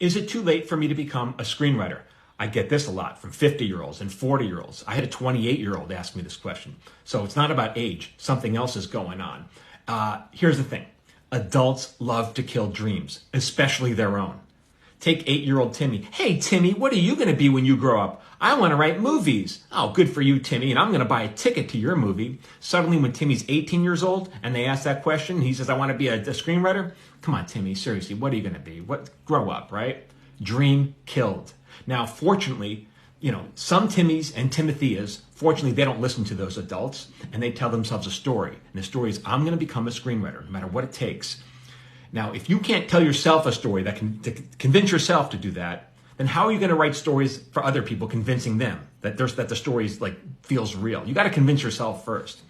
Is it too late for me to become a screenwriter? I get this a lot from 50-year-olds and 40-year-olds. I had a 28-year-old ask me this question. So it's not about age. Something else is going on. Here's the thing. Adults love to kill dreams, especially their own. Take 8-year-old Timmy. Hey, Timmy, what are you going to be when you grow up? I want to write movies. Oh, good for you, Timmy, and I'm going to buy a ticket to your movie. Suddenly, when Timmy's 18 years old and they ask that question, he says, I want to be a screenwriter. Come on, Timmy, seriously, what are you going to be? Grow up, right? Dream killed. Now, fortunately, some Timmys and Timotheas, fortunately, they don't listen to those adults, and they tell themselves a story. And the story is, I'm going to become a screenwriter, no matter what it takes. Now, if you can't tell yourself a story that can convince yourself to do that, then how are you going to write stories for other people, convincing them that the story feels real? You got to convince yourself first.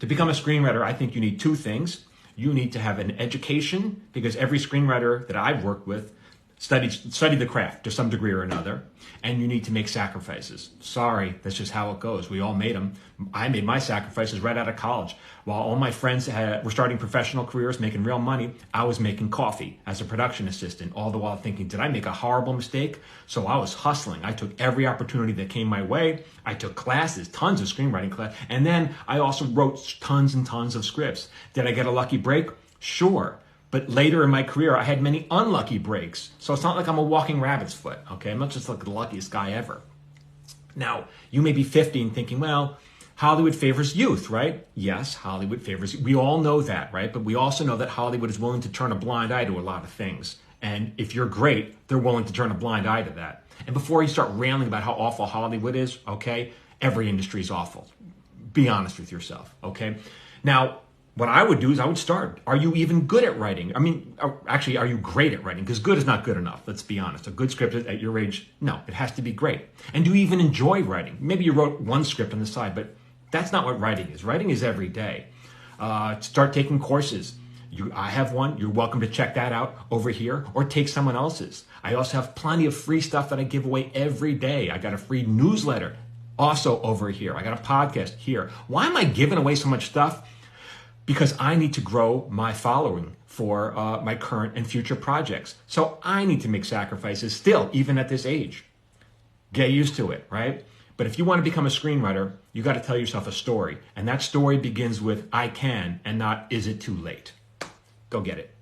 To become a screenwriter, I think you need two things. You need to have an education, because every screenwriter that I've worked with studied the craft to some degree or another, and you need to make sacrifices. Sorry, that's just how it goes. We all made them. I made my sacrifices right out of college. While all my friends were starting professional careers, making real money, I was making coffee as a production assistant, all the while thinking, did I make a horrible mistake? So I was hustling. I took every opportunity that came my way. I took classes, tons of screenwriting class, and then I also wrote tons and tons of scripts. Did I get a lucky break? Sure. But later in my career, I had many unlucky breaks. So it's not like I'm a walking rabbit's foot, okay? I'm not just like the luckiest guy ever. Now, you may be 50 and thinking, well, Hollywood favors youth, right? Yes, Hollywood favors youth. We all know that, right? But we also know that Hollywood is willing to turn a blind eye to a lot of things. And if you're great, they're willing to turn a blind eye to that. And before you start railing about how awful Hollywood is, okay, every industry is awful. Be honest with yourself, okay? Now, what I would do is I would start. Are you even good at writing? I mean, actually, are you great at writing? Because good is not good enough. Let's be honest. A good script at your age, no, it has to be great. And do you even enjoy writing? Maybe you wrote one script on the side, but that's not what writing is. Writing is every day. Start taking courses. I have one. You're welcome to check that out over here or take someone else's. I also have plenty of free stuff that I give away every day. I got a free newsletter also over here. I got a podcast here. Why am I giving away so much stuff? Because I need to grow my following for my current and future projects. So I need to make sacrifices still, even at this age. Get used to it, right? But if you want to become a screenwriter, you got to tell yourself a story. And that story begins with I can and not is it too late. Go get it.